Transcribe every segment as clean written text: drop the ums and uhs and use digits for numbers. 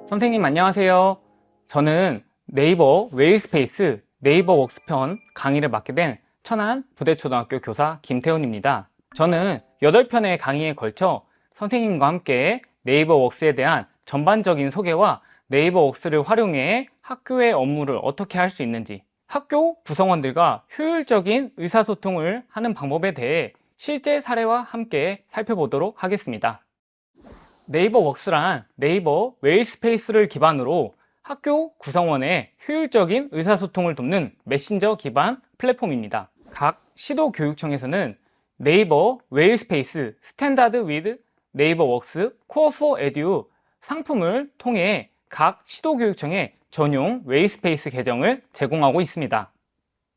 선생님 안녕하세요. 저는 네이버 웨일스페이스 네이버 웍스편 강의를 맡게 된 천안 부대초등학교 교사 김태훈입니다. 저는 8편의 강의에 걸쳐 선생님과 함께 네이버 웍스에 대한 전반적인 소개와 네이버 웍스를 활용해 학교의 업무를 어떻게 할 수 있는지, 학교 구성원들과 효율적인 의사소통을 하는 방법에 대해 실제 사례와 함께 살펴보도록 하겠습니다. 네이버 웍스란 네이버 웨일스페이스를 기반으로 학교 구성원의 효율적인 의사소통을 돕는 메신저 기반 플랫폼입니다. 각 시도교육청에서는 네이버 웨일스페이스 스탠다드 위드 네이버 웍스 코어 포 에듀 상품을 통해 각 시도교육청에 전용 웨일스페이스 계정을 제공하고 있습니다.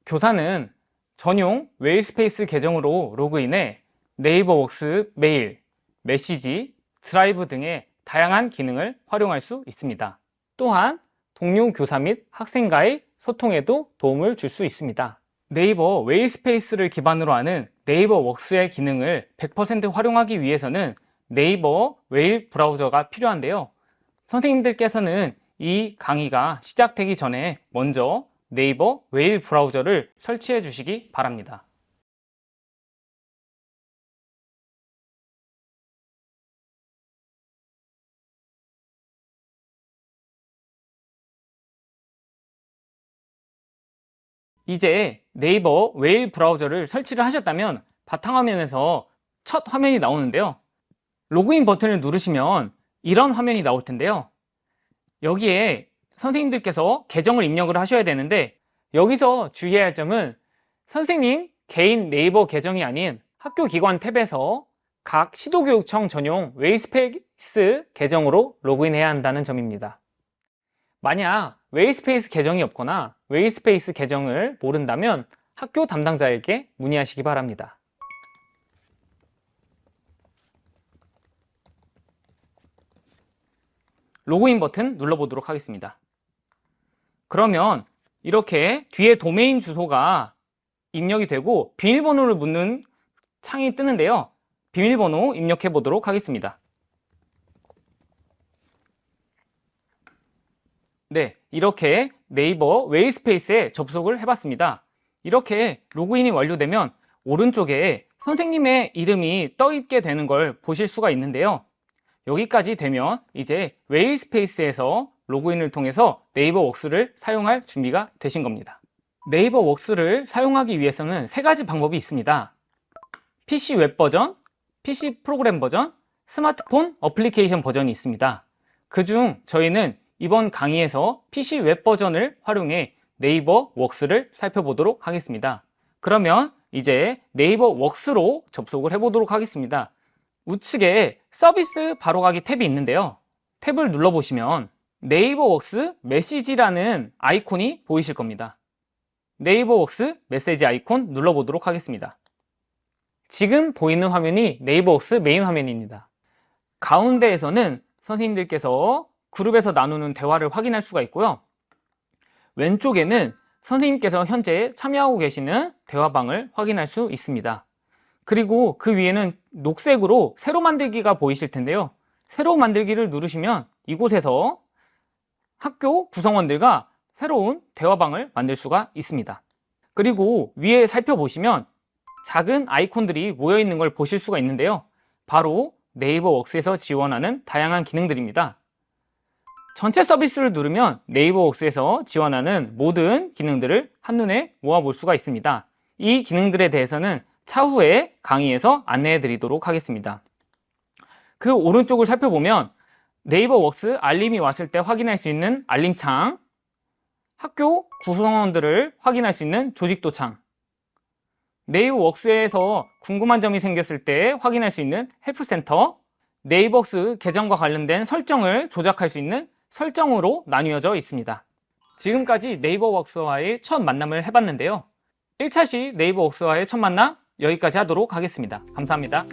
교사는 전용 웨일스페이스 계정으로 로그인해 네이버 웍스 메일, 메시지, 드라이브 등의 다양한 기능을 활용할 수 있습니다. 또한 동료 교사 및 학생과의 소통에도 도움을 줄 수 있습니다. 네이버 웨일스페이스를 기반으로 하는 네이버 웍스의 기능을 100% 활용하기 위해서는 네이버 웨일 브라우저가 필요한데요. 선생님들께서는 이 강의가 시작되기 전에 먼저 네이버 웨일 브라우저를 설치해 주시기 바랍니다. 이제 네이버 웨일 브라우저를 설치를 하셨다면 바탕화면에서 첫 화면이 나오는데요. 로그인 버튼을 누르시면 이런 화면이 나올 텐데요. 여기에 선생님들께서 계정을 입력을 하셔야 되는데, 여기서 주의해야 할 점은 선생님 개인 네이버 계정이 아닌 학교기관 탭에서 각 시도교육청 전용 웨일스페이스 계정으로 로그인해야 한다는 점입니다. 만약 웨일스페이스 계정이 없거나 웨일스페이스 계정을 모른다면 학교 담당자에게 문의하시기 바랍니다. 로그인 버튼 눌러보도록 하겠습니다. 그러면 이렇게 뒤에 도메인 주소가 입력이 되고 비밀번호를 묻는 창이 뜨는데요. 비밀번호 입력해 보도록 하겠습니다. 네, 이렇게 네이버 웨일스페이스에 접속을 해봤습니다. 이렇게 로그인이 완료되면 오른쪽에 선생님의 이름이 떠있게 되는 걸 보실 수가 있는데요. 여기까지 되면 이제 웨일스페이스에서 로그인을 통해서 네이버 웍스를 사용할 준비가 되신 겁니다. 네이버 웍스를 사용하기 위해서는 3가지 방법이 있습니다. PC 웹 버전, PC 프로그램 버전, 스마트폰 어플리케이션 버전이 있습니다. 그중 저희는 이번 강의에서 PC 웹 버전을 활용해 네이버 웍스를 살펴보도록 하겠습니다. 그러면 이제 네이버 웍스로 접속을 해보도록 하겠습니다. 우측에 서비스 바로가기 탭이 있는데요. 탭을 눌러보시면 네이버 웍스 메시지라는 아이콘이 보이실 겁니다. 네이버 웍스 메시지 아이콘 눌러보도록 하겠습니다. 지금 보이는 화면이 네이버 웍스 메인 화면입니다. 가운데에서는 선생님들께서 그룹에서 나누는 대화를 확인할 수가 있고요. 왼쪽에는 선생님께서 현재 참여하고 계시는 대화방을 확인할 수 있습니다. 그리고 그 위에는 녹색으로 새로 만들기가 보이실 텐데요. 새로 만들기를 누르시면 이곳에서 학교 구성원들과 새로운 대화방을 만들 수가 있습니다. 그리고 위에 살펴보시면 작은 아이콘들이 모여 있는 걸 보실 수가 있는데요. 바로 네이버 웍스에서 지원하는 다양한 기능들입니다. 전체 서비스를 누르면 네이버 웍스에서 지원하는 모든 기능들을 한눈에 모아볼 수가 있습니다. 이 기능들에 대해서는 차후에 강의에서 안내해 드리도록 하겠습니다. 그 오른쪽을 살펴보면 네이버 웍스 알림이 왔을 때 확인할 수 있는 알림창, 학교 구성원들을 확인할 수 있는 조직도 창, 네이버 웍스에서 궁금한 점이 생겼을 때 확인할 수 있는 헬프센터, 네이버 웍스 계정과 관련된 설정을 조작할 수 있는 설정으로 나뉘어져 있습니다. 지금까지 네이버 웍스와의 첫 만남을 해봤는데요. 1차 시 네이버 웍스와의 첫 만남 여기까지 하도록 하겠습니다. 감사합니다.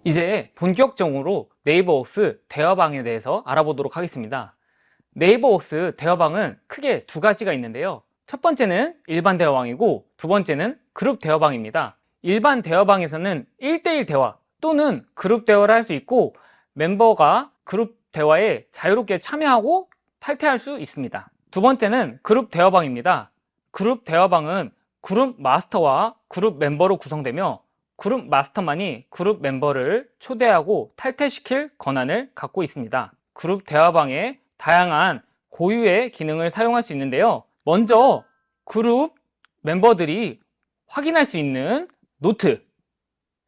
이제 본격적으로 네이버 웍스 대화방에 대해서 알아보도록 하겠습니다. 네이버웍스 대화방은 크게 두 가지가 있는데요. 첫 번째는 일반 대화방이고 두 번째는 그룹 대화방입니다. 일반 대화방에서는 1대1 대화 또는 그룹 대화를 할 수 있고 멤버가 그룹 대화에 자유롭게 참여하고 탈퇴할 수 있습니다. 두 번째는 그룹 대화방입니다. 그룹 대화방은 그룹 마스터와 그룹 멤버로 구성되며 그룹 마스터만이 그룹 멤버를 초대하고 탈퇴시킬 권한을 갖고 있습니다. 그룹 대화방에 다양한 고유의 기능을 사용할 수 있는데요. 먼저 그룹 멤버들이 확인할 수 있는 노트,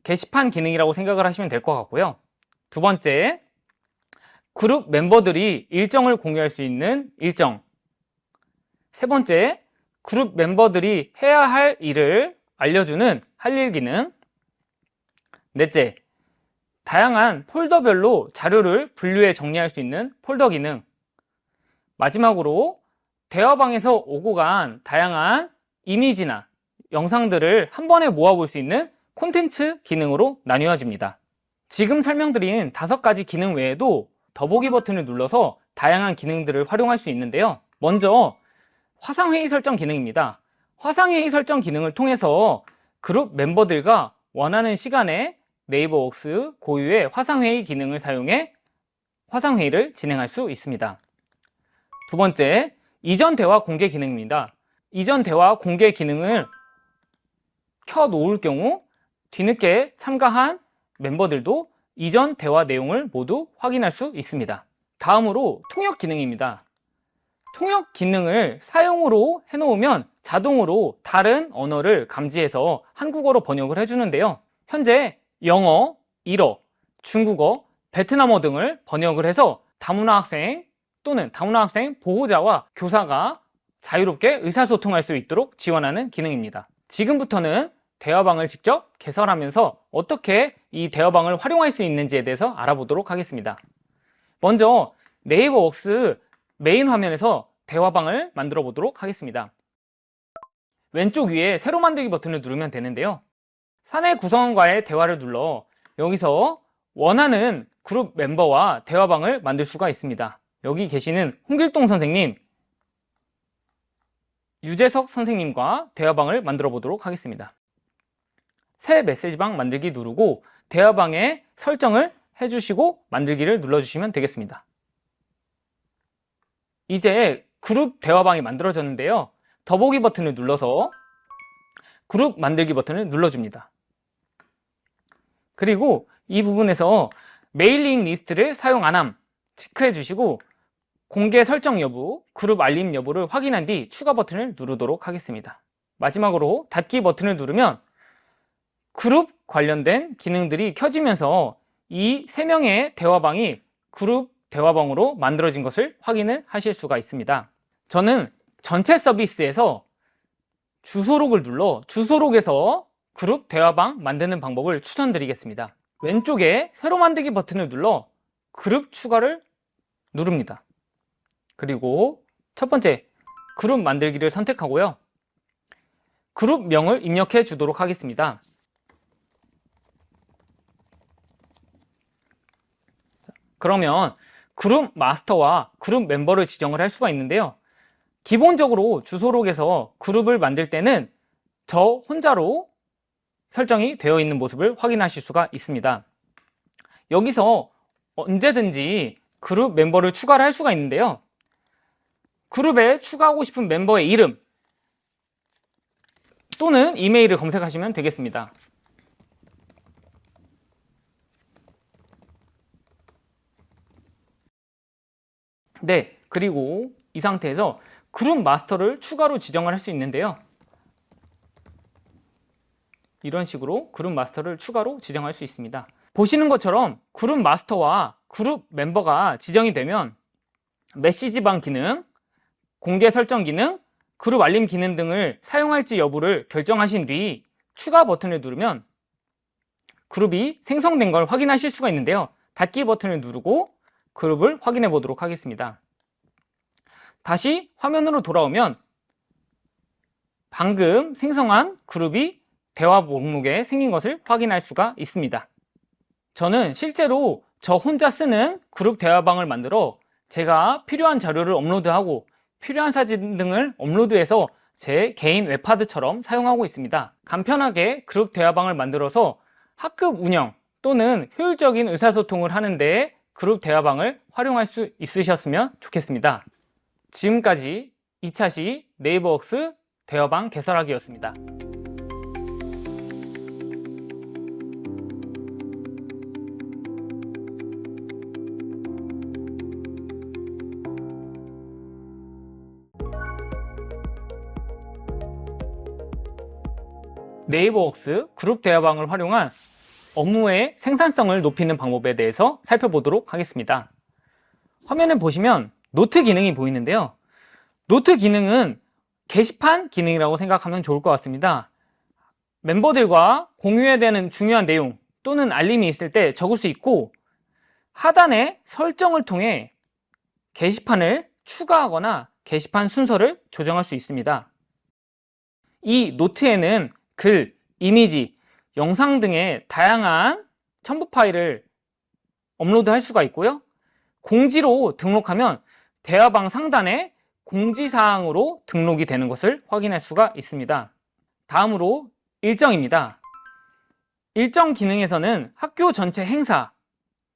게시판 기능이라고 생각을 하시면 될 것 같고요. 두 번째, 그룹 멤버들이 일정을 공유할 수 있는 일정. 세 번째, 그룹 멤버들이 해야 할 일을 알려주는 할 일 기능. 넷째, 다양한 폴더별로 자료를 분류해 정리할 수 있는 폴더 기능. 마지막으로 대화방에서 오고 간 다양한 이미지나 영상들을 한 번에 모아볼 수 있는 콘텐츠 기능으로 나뉘어집니다. 지금 설명드린 5가지 기능 외에도 더보기 버튼을 눌러서 다양한 기능들을 활용할 수 있는데요. 먼저 화상회의 설정 기능입니다. 화상회의 설정 기능을 통해서 그룹 멤버들과 원하는 시간에 네이버웍스 고유의 화상회의 기능을 사용해 화상회의를 진행할 수 있습니다. 두 번째, 이전 대화 공개 기능입니다. 이전 대화 공개 기능을 켜 놓을 경우 뒤늦게 참가한 멤버들도 이전 대화 내용을 모두 확인할 수 있습니다. 다음으로 통역 기능입니다. 통역 기능을 사용으로 해놓으면 자동으로 다른 언어를 감지해서 한국어로 번역을 해주는데요. 현재 영어, 일어, 중국어, 베트남어 등을 번역을 해서 다문화 학생 또는 다문화 학생 보호자와 교사가 자유롭게 의사소통할 수 있도록 지원하는 기능입니다. 지금부터는 대화방을 직접 개설하면서 어떻게 이 대화방을 활용할 수 있는지에 대해서 알아보도록 하겠습니다. 먼저 네이버웍스 메인 화면에서 대화방을 만들어 보도록 하겠습니다. 왼쪽 위에 새로 만들기 버튼을 누르면 되는데요. 사내 구성원과의 대화를 눌러 여기서 원하는 그룹 멤버와 대화방을 만들 수가 있습니다. 여기 계시는 홍길동 선생님, 유재석 선생님과 대화방을 만들어 보도록 하겠습니다. 새 메시지방 만들기 누르고 대화방에 설정을 해주시고 만들기를 눌러주시면 되겠습니다. 이제 그룹 대화방이 만들어졌는데요. 더보기 버튼을 눌러서 그룹 만들기 버튼을 눌러줍니다. 그리고 이 부분에서 메일링 리스트를 사용 안함 체크해 주시고 공개 설정 여부, 그룹 알림 여부를 확인한 뒤 추가 버튼을 누르도록 하겠습니다. 마지막으로 닫기 버튼을 누르면 그룹 관련된 기능들이 켜지면서 이 3명의 대화방이 그룹 대화방으로 만들어진 것을 확인을 하실 수가 있습니다. 저는 전체 서비스에서 주소록을 눌러 주소록에서 그룹 대화방 만드는 방법을 추천드리겠습니다. 왼쪽에 새로 만들기 버튼을 눌러 그룹 추가를 누릅니다. 그리고 첫 번째 그룹 만들기를 선택하고요. 그룹명을 입력해 주도록 하겠습니다. 그러면 그룹 마스터와 그룹 멤버를 지정을 할 수가 있는데요. 기본적으로 주소록에서 그룹을 만들 때는 저 혼자로 설정이 되어 있는 모습을 확인하실 수가 있습니다. 여기서 언제든지 그룹 멤버를 추가를 할 수가 있는데요. 그룹에 추가하고 싶은 멤버의 이름 또는 이메일을 검색하시면 되겠습니다. 네, 그리고 이 상태에서 그룹 마스터를 추가로 지정을 할 수 있는데요. 이런 식으로 그룹 마스터를 추가로 지정할 수 있습니다. 보시는 것처럼 그룹 마스터와 그룹 멤버가 지정이 되면 메시지방 기능, 공개 설정 기능, 그룹 알림 기능 등을 사용할지 여부를 결정하신 뒤 추가 버튼을 누르면 그룹이 생성된 걸 확인하실 수가 있는데요. 닫기 버튼을 누르고 그룹을 확인해 보도록 하겠습니다. 다시 화면으로 돌아오면 방금 생성한 그룹이 대화 목록에 생긴 것을 확인할 수가 있습니다. 저는 실제로 저 혼자 쓰는 그룹 대화방을 만들어 제가 필요한 자료를 업로드하고 필요한 사진 등을 업로드해서 제 개인 웹하드처럼 사용하고 있습니다. 간편하게 그룹 대화방을 만들어서 학급 운영 또는 효율적인 의사소통을 하는데 그룹 대화방을 활용할 수 있으셨으면 좋겠습니다. 지금까지 2차시 네이버웍스 대화방 개설하기였습니다. 네이버웍스 그룹 대화방을 활용한 업무의 생산성을 높이는 방법에 대해서 살펴보도록 하겠습니다. 화면을 보시면 노트 기능이 보이는데요. 노트 기능은 게시판 기능이라고 생각하면 좋을 것 같습니다. 멤버들과 공유해야 되는 중요한 내용 또는 알림이 있을 때 적을 수 있고, 하단의 설정을 통해 게시판을 추가하거나 게시판 순서를 조정할 수 있습니다. 이 노트에는 글, 이미지, 영상 등의 다양한 첨부 파일을 업로드할 수가 있고요. 공지로 등록하면 대화방 상단에 공지사항으로 등록이 되는 것을 확인할 수가 있습니다. 다음으로 일정입니다. 일정 기능에서는 학교 전체 행사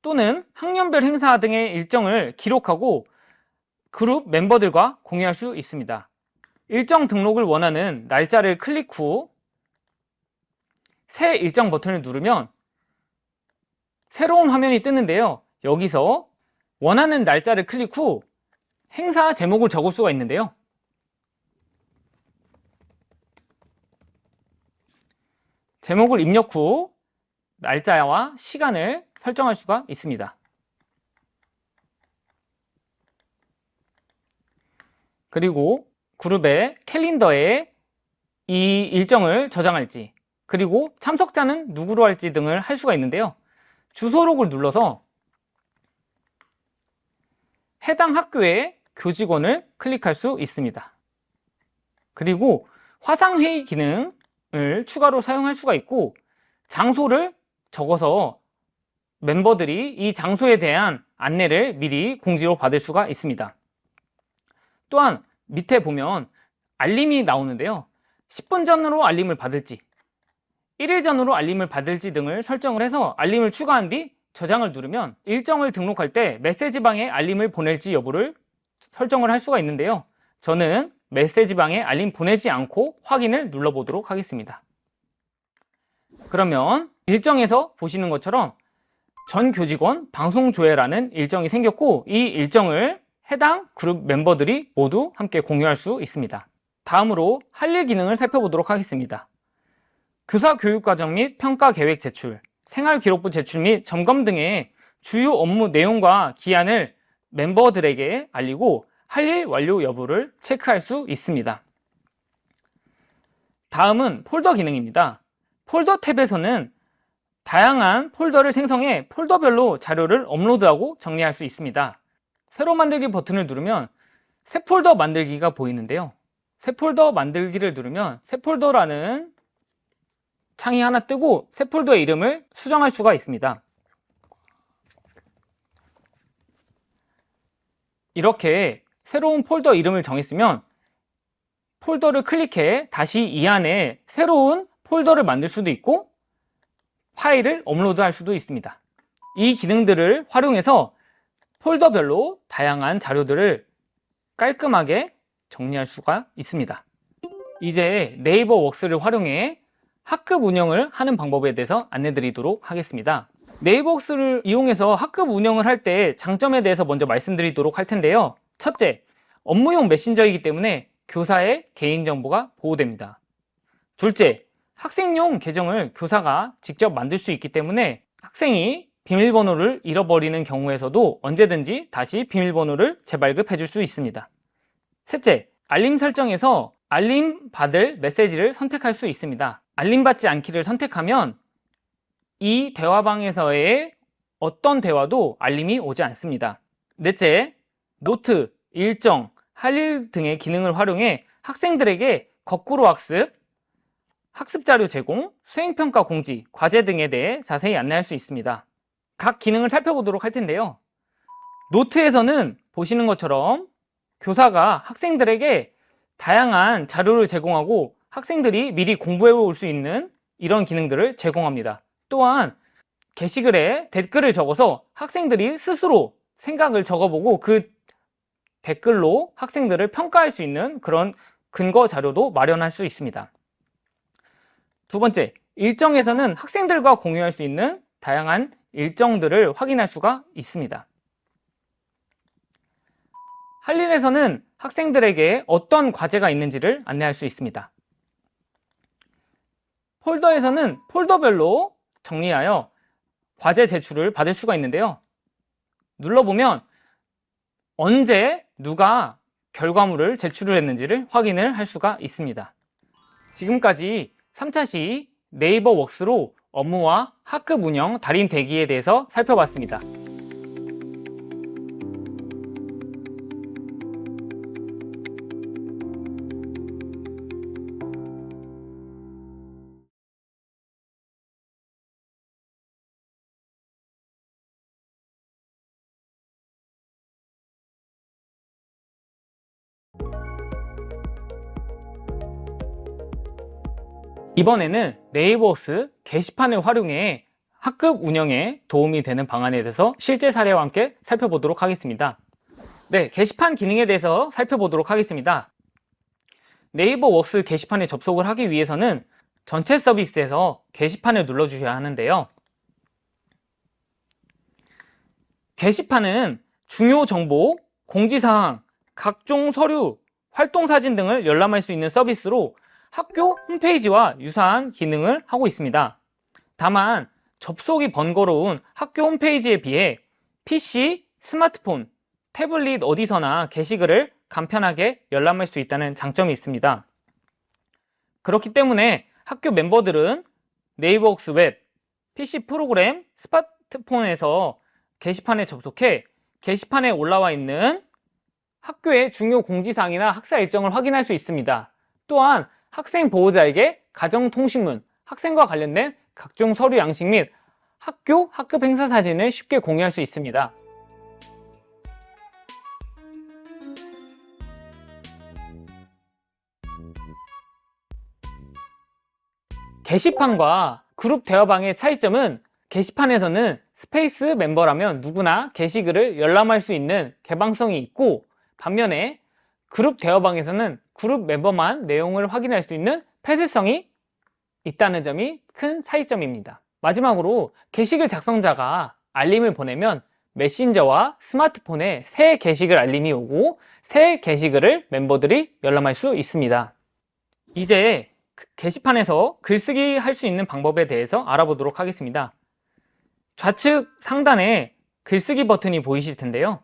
또는 학년별 행사 등의 일정을 기록하고 그룹 멤버들과 공유할 수 있습니다. 일정 등록을 원하는 날짜를 클릭 후 새 일정 버튼을 누르면 새로운 화면이 뜨는데요. 여기서 원하는 날짜를 클릭 후 행사 제목을 적을 수가 있는데요. 제목을 입력 후 날짜와 시간을 설정할 수가 있습니다. 그리고 그룹의 캘린더에 이 일정을 저장할지, 그리고 참석자는 누구로 할지 등을 할 수가 있는데요. 주소록을 눌러서 해당 학교의 교직원을 클릭할 수 있습니다. 그리고 화상회의 기능을 추가로 사용할 수가 있고, 장소를 적어서 멤버들이 이 장소에 대한 안내를 미리 공지로 받을 수가 있습니다. 또한 밑에 보면 알림이 나오는데요. 10분 전으로 알림을 받을지, 1일 전으로 알림을 받을지 등을 설정을 해서 알림을 추가한 뒤 저장을 누르면 일정을 등록할 때 메시지방에 알림을 보낼지 여부를 설정을 할 수가 있는데요. 저는 메시지방에 알림 보내지 않고 확인을 눌러보도록 하겠습니다. 그러면 일정에서 보시는 것처럼 전 교직원 방송 조회라는 일정이 생겼고, 이 일정을 해당 그룹 멤버들이 모두 함께 공유할 수 있습니다. 다음으로 할 일 기능을 살펴보도록 하겠습니다. 교사 교육과정 및 평가 계획 제출, 생활기록부 제출 및 점검 등의 주요 업무 내용과 기한을 멤버들에게 알리고 할 일 완료 여부를 체크할 수 있습니다. 다음은 폴더 기능입니다. 폴더 탭에서는 다양한 폴더를 생성해 폴더별로 자료를 업로드하고 정리할 수 있습니다. 새로 만들기 버튼을 누르면 새 폴더 만들기가 보이는데요. 새 폴더 만들기를 누르면 새 폴더라는 창이 하나 뜨고 새 폴더의 이름을 수정할 수가 있습니다. 이렇게 새로운 폴더 이름을 정했으면 폴더를 클릭해 다시 이 안에 새로운 폴더를 만들 수도 있고 파일을 업로드할 수도 있습니다. 이 기능들을 활용해서 폴더별로 다양한 자료들을 깔끔하게 정리할 수가 있습니다. 이제 네이버웍스를 활용해 학급 운영을 하는 방법에 대해서 안내드리도록 하겠습니다. 네이버웍스를 이용해서 학급 운영을 할 때 장점에 대해서 먼저 말씀드리도록 할 텐데요. 첫째, 업무용 메신저이기 때문에 교사의 개인정보가 보호됩니다. 둘째, 학생용 계정을 교사가 직접 만들 수 있기 때문에 학생이 비밀번호를 잃어버리는 경우에서도 언제든지 다시 비밀번호를 재발급해 줄 수 있습니다. 셋째, 알림 설정에서 알림 받을 메시지를 선택할 수 있습니다. 알림 받지 않기를 선택하면 이 대화방에서의 어떤 대화도 알림이 오지 않습니다. 넷째, 노트, 일정, 할 일 등의 기능을 활용해 학생들에게 거꾸로 학습, 학습자료 제공, 수행평가 공지, 과제 등에 대해 자세히 안내할 수 있습니다. 각 기능을 살펴보도록 할 텐데요. 노트에서는 보시는 것처럼 교사가 학생들에게 다양한 자료를 제공하고 학생들이 미리 공부해 올 수 있는 이런 기능들을 제공합니다. 또한 게시글에 댓글을 적어서 학생들이 스스로 생각을 적어보고 그 댓글로 학생들을 평가할 수 있는 그런 근거 자료도 마련할 수 있습니다. 두 번째, 일정에서는 학생들과 공유할 수 있는 다양한 일정들을 확인할 수가 있습니다. 한린에서는 학생들에게 어떤 과제가 있는지를 안내할 수 있습니다. 폴더에서는 폴더별로 정리하여 과제 제출을 받을 수가 있는데요. 눌러보면 언제 누가 결과물을 제출을 했는지를 확인을 할 수가 있습니다. 지금까지 3차시 네이버 웍스로 업무와 학급 운영 달인 대기에 대해서 살펴봤습니다. 이번에는 네이버웍스 게시판을 활용해 학급 운영에 도움이 되는 방안에 대해서 실제 사례와 함께 살펴보도록 하겠습니다. 네, 게시판 기능에 대해서 살펴보도록 하겠습니다. 네이버웍스 게시판에 접속을 하기 위해서는 전체 서비스에서 게시판을 눌러주셔야 하는데요. 게시판은 중요 정보, 공지사항, 각종 서류, 활동사진 등을 열람할 수 있는 서비스로 학교 홈페이지와 유사한 기능을 하고 있습니다. 다만 접속이 번거로운 학교 홈페이지에 비해 PC, 스마트폰, 태블릿 어디서나 게시글을 간편하게 열람할 수 있다는 장점이 있습니다. 그렇기 때문에 학교 멤버들은 네이버웍스 웹, PC 프로그램, 스마트폰에서 게시판에 접속해 게시판에 올라와 있는 학교의 중요 공지사항이나 학사 일정을 확인할 수 있습니다. 또한 학생 보호자에게 가정통신문, 학생과 관련된 각종 서류 양식 및 학교 학급 행사 사진을 쉽게 공유할 수 있습니다. 게시판과 그룹 대화방의 차이점은 게시판에서는 스페이스 멤버라면 누구나 게시글을 열람할 수 있는 개방성이 있고, 반면에 그룹 대화방에서는 그룹 멤버만 내용을 확인할 수 있는 폐쇄성이 있다는 점이 큰 차이점입니다. 마지막으로 게시글 작성자가 알림을 보내면 메신저와 스마트폰에 새 게시글 알림이 오고 새 게시글을 멤버들이 열람할 수 있습니다. 이제 게시판에서 글쓰기 할 수 있는 방법에 대해서 알아보도록 하겠습니다. 좌측 상단에 글쓰기 버튼이 보이실 텐데요.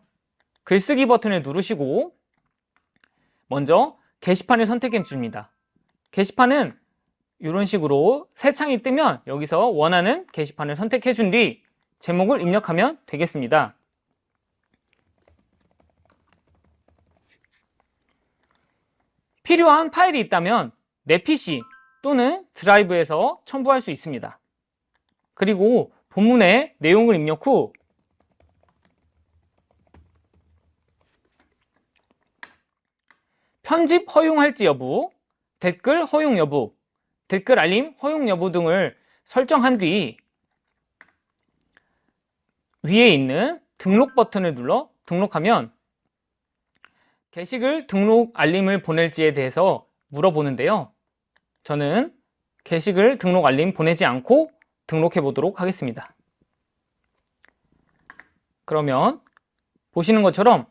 글쓰기 버튼을 누르시고 먼저 게시판을 선택해 줍니다. 게시판은 이런 식으로 새 창이 뜨면 여기서 원하는 게시판을 선택해 준 뒤 제목을 입력하면 되겠습니다. 필요한 파일이 있다면 내 PC 또는 드라이브에서 첨부할 수 있습니다. 그리고 본문에 내용을 입력 후 편집 허용할지 여부, 댓글 허용 여부, 댓글 알림 허용 여부 등을 설정한 뒤 위에 있는 등록 버튼을 눌러 등록하면 게시글 등록 알림을 보낼지에 대해서 물어보는데요. 저는 게시글 등록 알림 보내지 않고 등록해 보도록 하겠습니다. 그러면 보시는 것처럼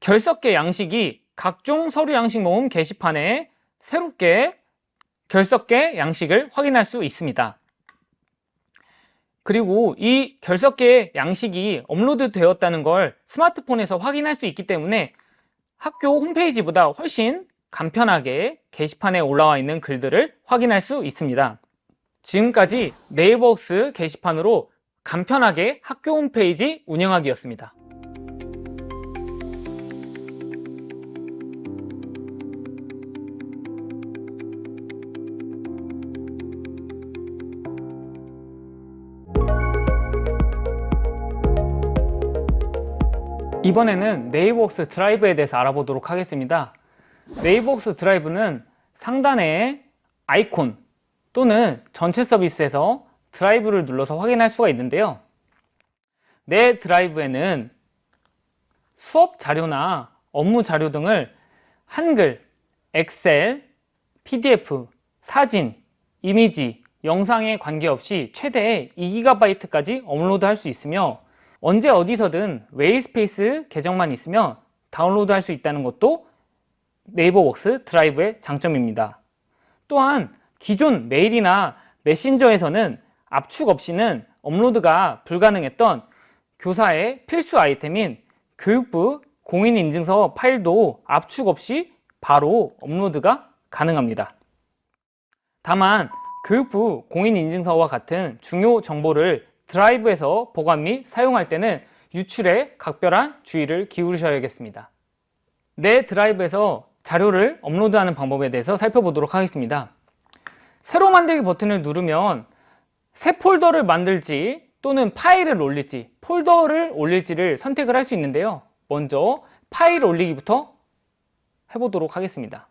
결석계 양식이 각종 서류 양식 모음 게시판에 새롭게 결석계 양식을 확인할 수 있습니다. 그리고 이 결석계 양식이 업로드 되었다는 걸 스마트폰에서 확인할 수 있기 때문에 학교 홈페이지보다 훨씬 간편하게 게시판에 올라와 있는 글들을 확인할 수 있습니다. 지금까지 네이버웍스 게시판으로 간편하게 학교 홈페이지 운영하기였습니다. 이번에는 네이버웍스 드라이브에 대해서 알아보도록 하겠습니다. 네이버웍스 드라이브는 상단에 아이콘 또는 전체 서비스에서 드라이브를 눌러서 확인할 수가 있는데요. 내 드라이브에는 수업 자료나 업무 자료 등을 한글, 엑셀, PDF, 사진, 이미지, 영상에 관계없이 최대 2GB까지 업로드할 수 있으며 언제 어디서든 웨이스페이스 계정만 있으면 다운로드할 수 있다는 것도 네이버웍스 드라이브의 장점입니다. 또한 기존 메일이나 메신저에서는 압축 없이는 업로드가 불가능했던 교사의 필수 아이템인 교육부 공인인증서 파일도 압축 없이 바로 업로드가 가능합니다. 다만 교육부 공인인증서와 같은 중요 정보를 드라이브에서 보관 및 사용할 때는 유출에 각별한 주의를 기울이셔야겠습니다. 내 드라이브에서 자료를 업로드하는 방법에 대해서 살펴보도록 하겠습니다. 새로 만들기 버튼을 누르면 새 폴더를 만들지 또는 파일을 올릴지 폴더를 올릴지를 선택을 할 수 있는데요. 먼저 파일 올리기부터 해보도록 하겠습니다.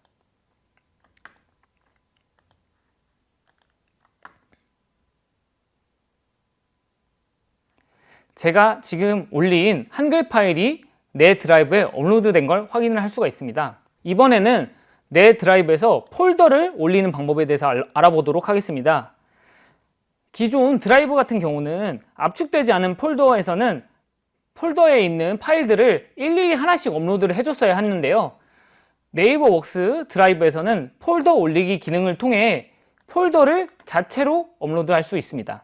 제가 지금 올린 한글 파일이 내 드라이브에 업로드된 걸 확인을 할 수가 있습니다. 이번에는 내 드라이브에서 폴더를 올리는 방법에 대해서 알아보도록 하겠습니다. 기존 드라이브 같은 경우는 압축되지 않은 폴더에서는 폴더에 있는 파일들을 일일이 하나씩 업로드를 해줬어야 했는데요. 네이버웍스 드라이브에서는 폴더 올리기 기능을 통해 폴더를 자체로 업로드할 수 있습니다.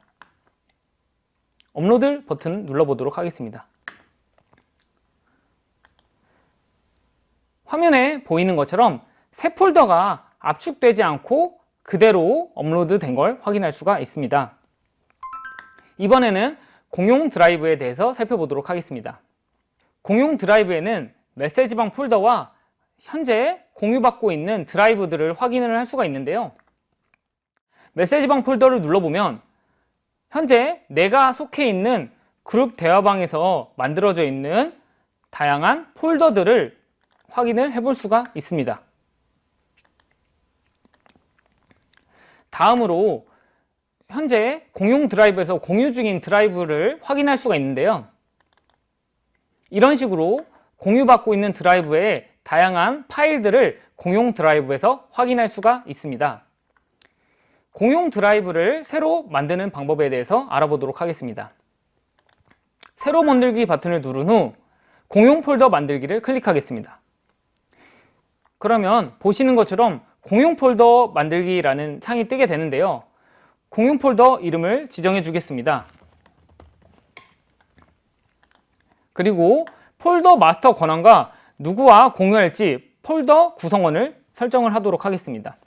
업로드 버튼 눌러보도록 하겠습니다. 화면에 보이는 것처럼 새 폴더가 압축되지 않고 그대로 업로드 된 걸 확인할 수가 있습니다. 이번에는 공용 드라이브에 대해서 살펴보도록 하겠습니다. 공용 드라이브에는 메시지방 폴더와 현재 공유받고 있는 드라이브들을 확인을 할 수가 있는데요. 메시지방 폴더를 눌러보면 현재 내가 속해 있는 그룹 대화방에서 만들어져 있는 다양한 폴더들을 확인을 해볼 수가 있습니다. 다음으로 현재 공용 드라이브에서 공유 중인 드라이브를 확인할 수가 있는데요. 이런 식으로 공유받고 있는 드라이브의 다양한 파일들을 공용 드라이브에서 확인할 수가 있습니다. 공용 드라이브를 새로 만드는 방법에 대해서 알아보도록 하겠습니다. 새로 만들기 버튼을 누른 후 공용 폴더 만들기를 클릭하겠습니다. 그러면 보시는 것처럼 공용 폴더 만들기라는 창이 뜨게 되는데요. 공용 폴더 이름을 지정해 주겠습니다. 그리고 폴더 마스터 권한과 누구와 공유할지 폴더 구성원을 설정을 하도록 하겠습니다.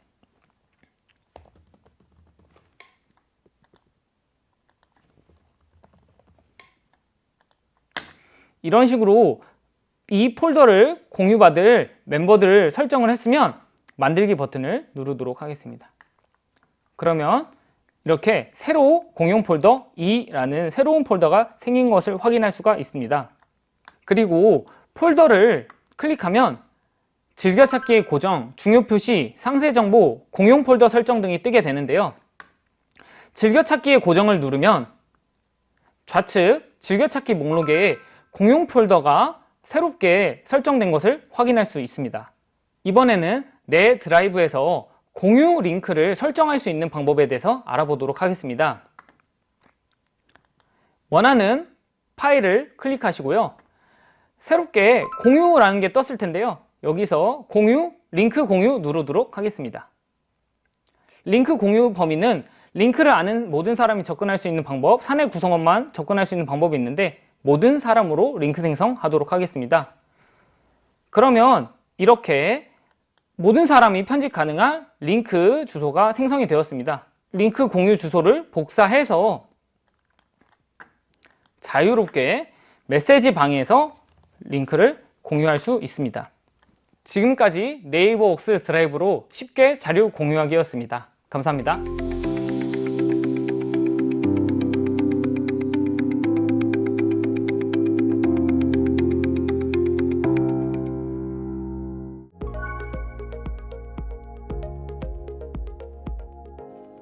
이런 식으로 이 폴더를 공유받을 멤버들을 설정을 했으면 만들기 버튼을 누르도록 하겠습니다. 그러면 이렇게 새로 공용 폴더 2라는 새로운 폴더가 생긴 것을 확인할 수가 있습니다. 그리고 폴더를 클릭하면 즐겨찾기의 고정, 중요 표시, 상세 정보, 공용 폴더 설정 등이 뜨게 되는데요. 즐겨찾기의 고정을 누르면 좌측 즐겨찾기 목록에 공용 폴더가 새롭게 설정된 것을 확인할 수 있습니다. 이번에는 내 드라이브에서 공유 링크를 설정할 수 있는 방법에 대해서 알아보도록 하겠습니다. 원하는 파일을 클릭하시고요. 새롭게 공유라는 게 떴을 텐데요. 여기서 공유, 링크 공유 누르도록 하겠습니다. 링크 공유 범위는 링크를 아는 모든 사람이 접근할 수 있는 방법, 사내 구성원만 접근할 수 있는 방법이 있는데 모든 사람으로 링크 생성하도록 하겠습니다. 그러면 이렇게 모든 사람이 편집 가능한 링크 주소가 생성이 되었습니다. 링크 공유 주소를 복사해서 자유롭게 메시지 방에서 링크를 공유할 수 있습니다. 지금까지 네이버웍스 드라이브로 쉽게 자료 공유하기였습니다. 감사합니다.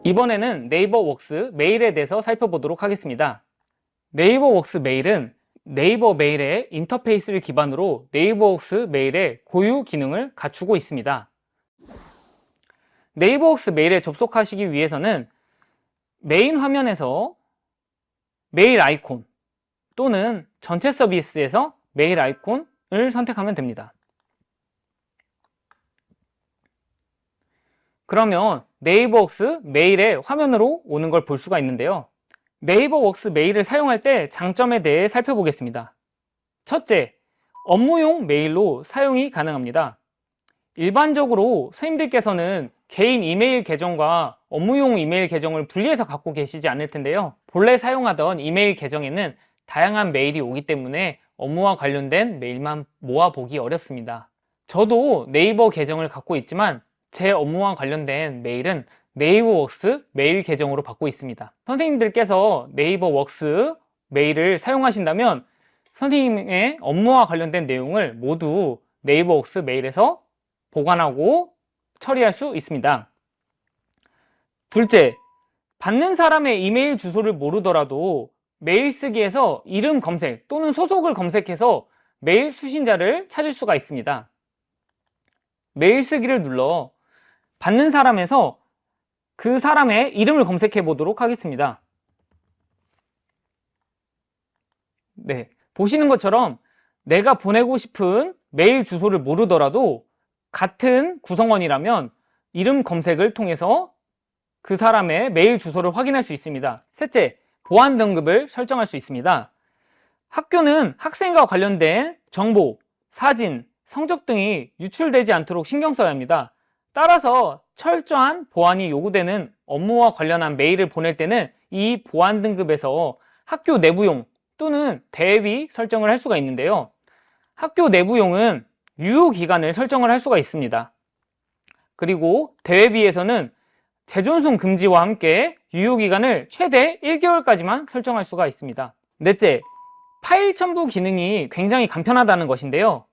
이번에는 네이버웍스 메일에 대해서 살펴보도록 하겠습니다. 네이버웍스 메일은 네이버 메일의 인터페이스를 기반으로 네이버웍스 메일의 고유 기능을 갖추고 있습니다. 네이버웍스 메일에 접속하시기 위해서는 메인 화면에서 메일 아이콘 또는 전체 서비스에서 메일 아이콘을 선택하면 됩니다. 그러면 네이버웍스 메일의 화면으로 오는 걸 볼 수가 있는데요. 네이버웍스 메일을 사용할 때 장점에 대해 살펴보겠습니다. 첫째, 업무용 메일로 사용이 가능합니다. 일반적으로 선생님들께서는 개인 이메일 계정과 업무용 이메일 계정을 분리해서 갖고 계시지 않을 텐데요. 본래 사용하던 이메일 계정에는 다양한 메일이 오기 때문에 업무와 관련된 메일만 모아보기 어렵습니다. 저도 네이버 계정을 갖고 있지만 제 업무와 관련된 메일은 네이버웍스 메일 계정으로 받고 있습니다. 선생님들께서 네이버웍스 메일을 사용하신다면 선생님의 업무와 관련된 내용을 모두 네이버웍스 메일에서 보관하고 처리할 수 있습니다. 둘째, 받는 사람의 이메일 주소를 모르더라도 메일 쓰기에서 이름 검색 또는 소속을 검색해서 메일 수신자를 찾을 수가 있습니다. 메일 쓰기를 눌러 받는 사람에서 그 사람의 이름을 검색해 보도록 하겠습니다. 네, 보시는 것처럼 내가 보내고 싶은 메일 주소를 모르더라도 같은 구성원이라면 이름 검색을 통해서 그 사람의 메일 주소를 확인할 수 있습니다. 셋째, 보안 등급을 설정할 수 있습니다. 학교는 학생과 관련된 정보, 사진, 성적 등이 유출되지 않도록 신경 써야 합니다. 따라서 철저한 보안이 요구되는 업무와 관련한 메일을 보낼 때는 이 보안 등급에서 학교 내부용 또는 대외비 설정을 할 수가 있는데요. 학교 내부용은 유효기간을 설정을 할 수가 있습니다. 그리고 대외비에서는 재존속 금지와 함께 유효기간을 최대 1개월까지만 설정할 수가 있습니다. 넷째, 파일 첨부 기능이 굉장히 간편하다는 것인데요.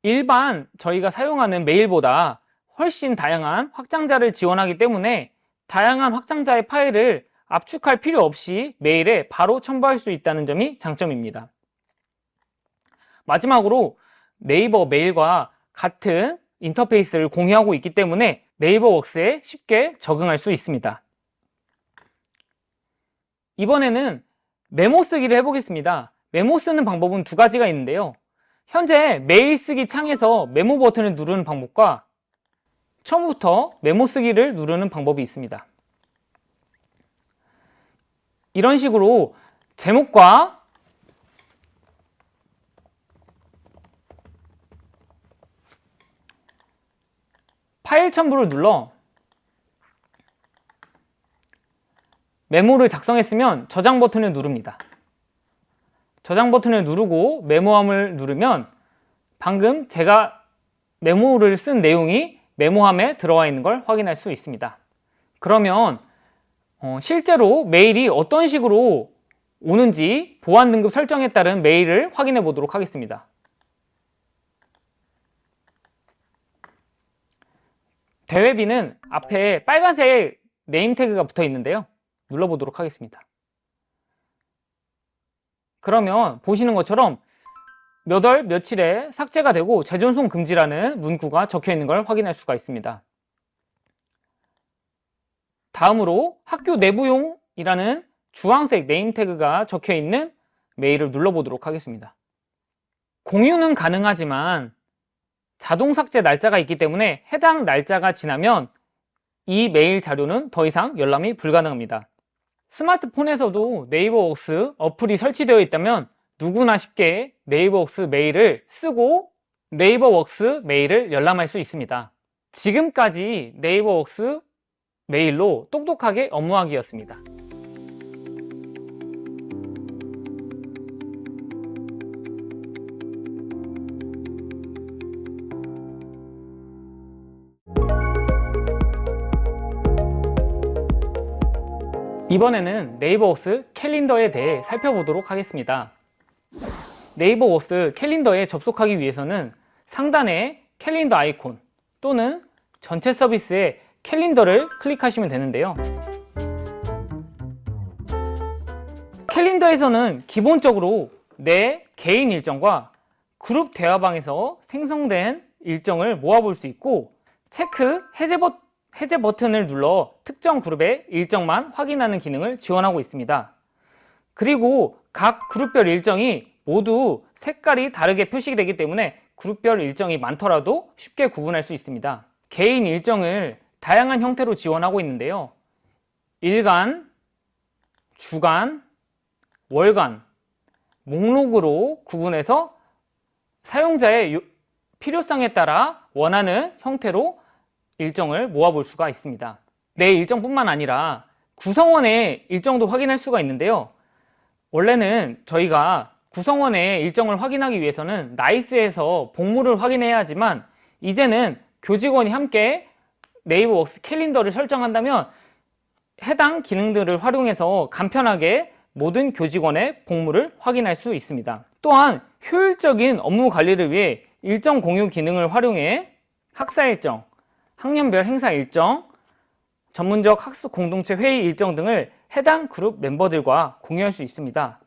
일반 저희가 사용하는 메일보다 훨씬 다양한 확장자를 지원하기 때문에 다양한 확장자의 파일을 압축할 필요 없이 메일에 바로 첨부할 수 있다는 점이 장점입니다. 마지막으로 네이버 메일과 같은 인터페이스를 공유하고 있기 때문에 네이버웍스에 쉽게 적응할 수 있습니다. 이번에는 메모 쓰기를 해보겠습니다. 메모 쓰는 방법은 두 가지가 있는데요. 현재 메일 쓰기 창에서 메모 버튼을 누르는 방법과 처음부터 메모 쓰기를 누르는 방법이 있습니다. 이런 식으로 제목과 파일 첨부를 눌러 메모를 작성했으면 저장 버튼을 누릅니다. 저장 버튼을 누르고 메모함을 누르면 방금 제가 메모를 쓴 내용이 메모함에 들어와 있는 걸 확인할 수 있습니다. 그러면 실제로 메일이 어떤 식으로 오는지 보안 등급 설정에 따른 메일을 확인해 보도록 하겠습니다. 대외비는 앞에 빨간색 네임 태그가 붙어 있는데요. 눌러보도록 하겠습니다. 그러면 보시는 것처럼 몇 월 며칠에 삭제가 되고 재존속 금지라는 문구가 적혀 있는 걸 확인할 수가 있습니다. 다음으로 학교 내부용이라는 주황색 네임 태그가 적혀 있는 메일을 눌러보도록 하겠습니다. 공유는 가능하지만 자동 삭제 날짜가 있기 때문에 해당 날짜가 지나면 이 메일 자료는 더 이상 열람이 불가능합니다. 스마트폰에서도 네이버웍스 어플이 설치되어 있다면 누구나 쉽게 네이버웍스 메일을 쓰고 네이버웍스 메일을 열람할 수 있습니다. 지금까지 네이버웍스 메일로 똑똑하게 업무하기였습니다. 이번에는 네이버웍스 캘린더에 대해 살펴보도록 하겠습니다. 네이버웍스 캘린더에 접속하기 위해서는 상단에 캘린더 아이콘 또는 전체 서비스의 캘린더를 클릭하시면 되는데요. 캘린더에서는 기본적으로 내 개인 일정과 그룹 대화방에서 생성된 일정을 모아볼 수 있고, 체크 해제 버튼을 눌러 특정 그룹의 일정만 확인하는 기능을 지원하고 있습니다. 그리고 각 그룹별 일정이 모두 색깔이 다르게 표시되기 때문에 그룹별 일정이 많더라도 쉽게 구분할 수 있습니다. 개인 일정을 다양한 형태로 지원하고 있는데요. 일간, 주간, 월간, 목록으로 구분해서 사용자의 필요성에 따라 원하는 형태로 일정을 모아볼 수가 있습니다. 내 일정뿐만 아니라 구성원의 일정도 확인할 수가 있는데요. 원래는 저희가 구성원의 일정을 확인하기 위해서는 나이스에서 복무를 확인해야 하지만, 이제는 교직원이 함께 네이버 웍스 캘린더를 설정한다면 해당 기능들을 활용해서 간편하게 모든 교직원의 복무를 확인할 수 있습니다. 또한 효율적인 업무 관리를 위해 일정 공유 기능을 활용해 학사 일정, 학년별 행사 일정, 전문적 학습 공동체 회의 일정 등을 해당 그룹 멤버들과 공유할 수 있습니다.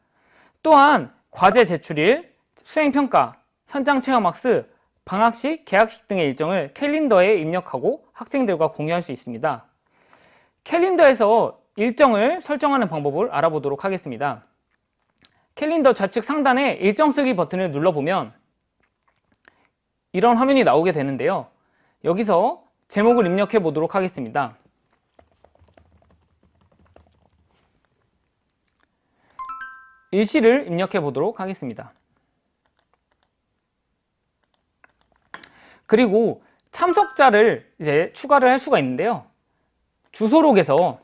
또한 과제 제출일, 수행평가, 현장 체험학습, 방학식, 개학식 등의 일정을 캘린더에 입력하고 학생들과 공유할 수 있습니다. 캘린더에서 일정을 설정하는 방법을 알아보도록 하겠습니다. 캘린더 좌측 상단에 일정 쓰기 버튼을 눌러보면 이런 화면이 나오게 되는데요. 여기서 제목을 입력해 보도록 하겠습니다. 일시를 입력해 보도록 하겠습니다. 그리고 참석자를 이제 추가를 할 수가 있는데요. 주소록에서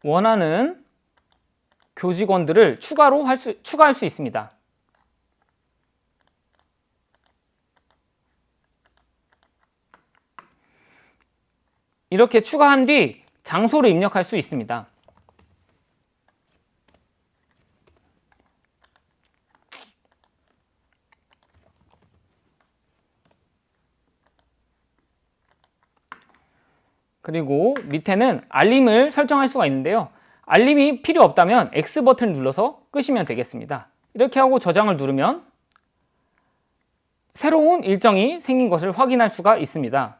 원하는 교직원들을 추가할 수 있습니다. 이렇게 추가한 뒤 장소를 입력할 수 있습니다. 그리고 밑에는 알림을 설정할 수가 있는데요. 알림이 필요 없다면 X 버튼을 눌러서 끄시면 되겠습니다. 이렇게 하고 저장을 누르면 새로운 일정이 생긴 것을 확인할 수가 있습니다.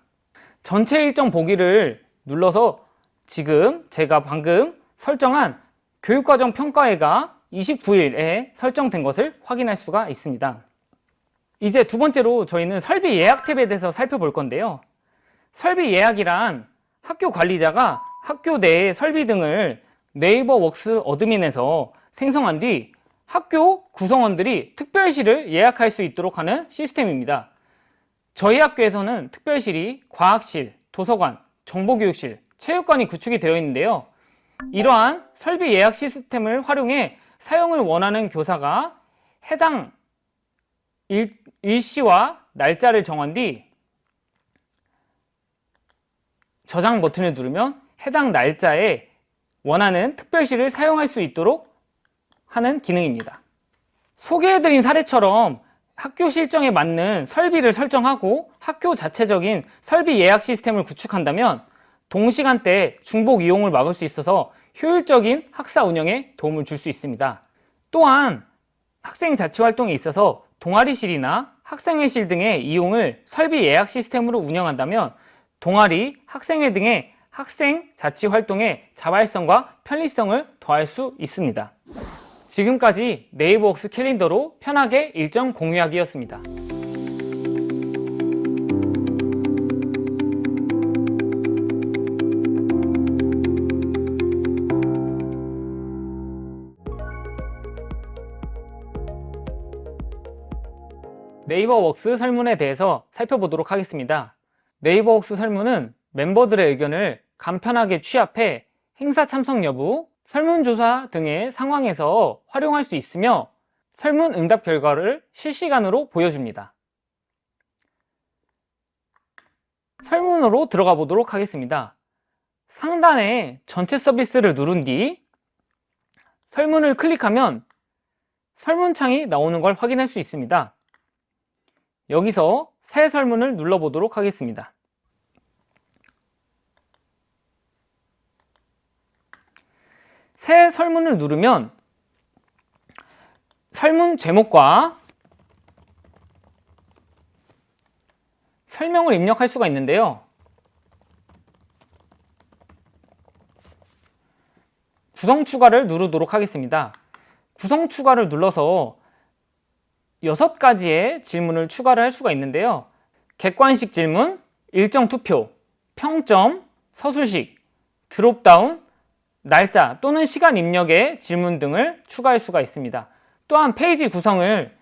전체 일정 보기를 눌러서 지금 제가 방금 설정한 교육과정 평가회가 29일에 설정된 것을 확인할 수가 있습니다. 이제 두 번째로 저희는 설비 예약 탭에 대해서 살펴볼 건데요. 설비 예약이란 학교 관리자가 학교 내의 설비 등을 네이버 웍스 어드민에서 생성한 뒤 학교 구성원들이 특별실을 예약할 수 있도록 하는 시스템입니다. 저희 학교에서는 특별실이 과학실, 도서관, 정보교육실, 체육관이 구축이 되어 있는데요. 이러한 설비 예약 시스템을 활용해 사용을 원하는 교사가 해당 일시와 날짜를 정한 뒤 저장 버튼을 누르면 해당 날짜에 원하는 특별실을 사용할 수 있도록 하는 기능입니다. 소개해드린 사례처럼 학교 실정에 맞는 설비를 설정하고 학교 자체적인 설비 예약 시스템을 구축한다면 동시간대 중복 이용을 막을 수 있어서 효율적인 학사 운영에 도움을 줄 수 있습니다. 또한 학생 자치 활동에 있어서 동아리실이나 학생회실 등의 이용을 설비 예약 시스템으로 운영한다면 동아리, 학생회 등의 학생 자치 활동의 자발성과 편리성을 더할 수 있습니다. 지금까지 네이버 웍스 캘린더로 편하게 일정 공유하기였습니다. 네이버 웍스 설문에 대해서 살펴보도록 하겠습니다. 네이버 웍스 설문은 멤버들의 의견을 간편하게 취합해 행사 참석 여부, 설문조사 등의 상황에서 활용할 수 있으며 설문 응답 결과를 실시간으로 보여줍니다. 설문으로 들어가 보도록 하겠습니다. 상단에 전체 서비스를 누른 뒤 설문을 클릭하면 설문창이 나오는 걸 확인할 수 있습니다. 여기서 새 설문을 눌러보도록 하겠습니다. 새 설문을 누르면 설문 제목과 설명을 입력할 수가 있는데요. 구성 추가를 누르도록 하겠습니다. 구성 추가를 눌러서 6가지의 질문을 추가를 할 수가 있는데요. 객관식 질문, 일정 투표, 평점, 서술식, 드롭다운, 날짜 또는 시간 입력의 질문 등을 추가할 수가 있습니다. 또한 페이지 구성을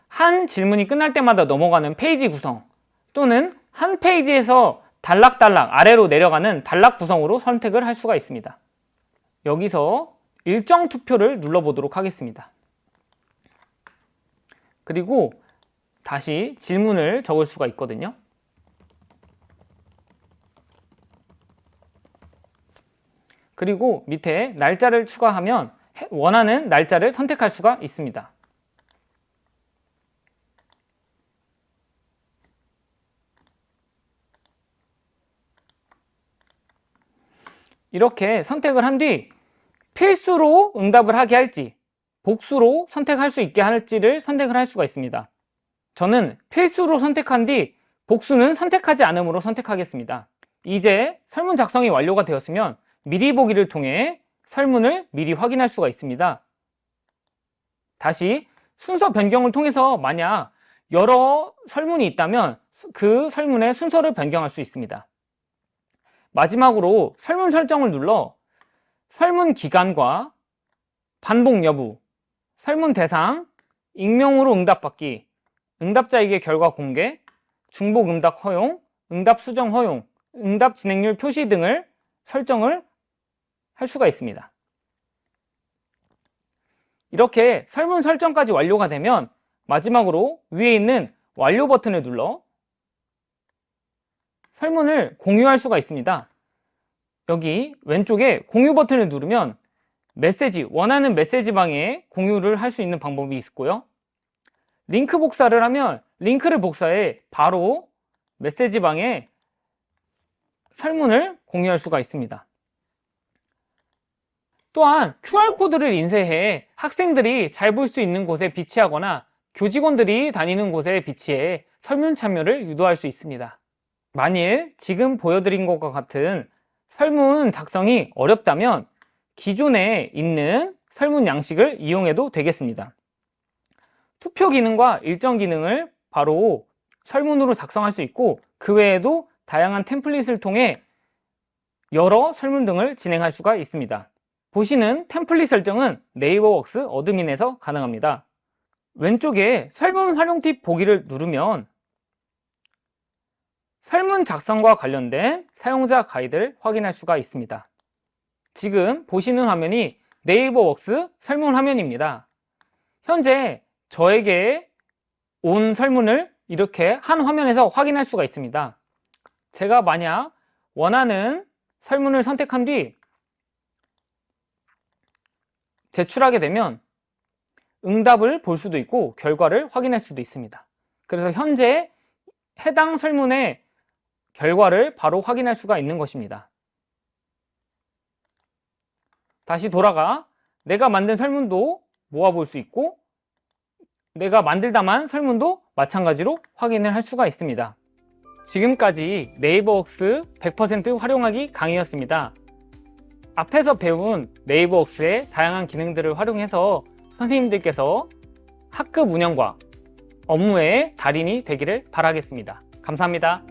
한 질문이 끝날 때마다 넘어가는 페이지 구성 또는 한 페이지에서 단락단락 아래로 내려가는 단락 구성으로 선택을 할 수가 있습니다. 여기서 일정 투표를 눌러보도록 하겠습니다. 그리고 다시 질문을 적을 수가 있거든요. 그리고 밑에 날짜를 추가하면 원하는 날짜를 선택할 수가 있습니다. 이렇게 선택을 한 뒤 필수로 응답을 하게 할지 복수로 선택할 수 있게 할지를 선택을 할 수가 있습니다. 저는 필수로 선택한 뒤 복수는 선택하지 않음으로 선택하겠습니다. 이제 설문 작성이 완료가 되었으면 미리 보기를 통해 설문을 미리 확인할 수가 있습니다. 다시 순서 변경을 통해서 만약 여러 설문이 있다면 그 설문의 순서를 변경할 수 있습니다. 마지막으로 설문 설정을 눌러 설문 기간과 반복 여부, 설문 대상, 익명으로 응답받기, 응답자에게 결과 공개, 중복 응답 허용, 응답 수정 허용, 응답 진행률 표시 등을 설정을 할 수가 있습니다. 이렇게 설문 설정까지 완료가 되면 마지막으로 위에 있는 완료 버튼을 눌러 설문을 공유할 수가 있습니다. 여기 왼쪽에 공유 버튼을 누르면 메시지, 원하는 메시지 방에 공유를 할 수 있는 방법이 있고요. 링크 복사를 하면 링크를 복사해 바로 메시지 방에 설문을 공유할 수가 있습니다. 또한 QR코드를 인쇄해 학생들이 잘 볼 수 있는 곳에 비치하거나 교직원들이 다니는 곳에 비치해 설문 참여를 유도할 수 있습니다. 만일 지금 보여드린 것과 같은 설문 작성이 어렵다면 기존에 있는 설문 양식을 이용해도 되겠습니다. 투표 기능과 일정 기능을 바로 설문으로 작성할 수 있고 그 외에도 다양한 템플릿을 통해 여러 설문 등을 진행할 수가 있습니다. 보시는 템플릿 설정은 네이버웍스 어드민에서 가능합니다. 왼쪽에 설문 활용 팁 보기를 누르면 설문 작성과 관련된 사용자 가이드를 확인할 수가 있습니다. 지금 보시는 화면이 네이버웍스 설문 화면입니다. 현재 저에게 온 설문을 이렇게 한 화면에서 확인할 수가 있습니다. 제가 만약 원하는 설문을 선택한 뒤 제출하게 되면 응답을 볼 수도 있고 결과를 확인할 수도 있습니다. 그래서 현재 해당 설문의 결과를 바로 확인할 수가 있는 것입니다. 다시 돌아가 내가 만든 설문도 모아볼 수 있고 내가 만들다만 설문도 마찬가지로 확인을 할 수가 있습니다. 지금까지 네이버웍스 100% 활용하기 강의였습니다. 앞에서 배운 네이버웍스의 다양한 기능들을 활용해서 선생님들께서 학급 운영과 업무의 달인이 되기를 바라겠습니다. 감사합니다.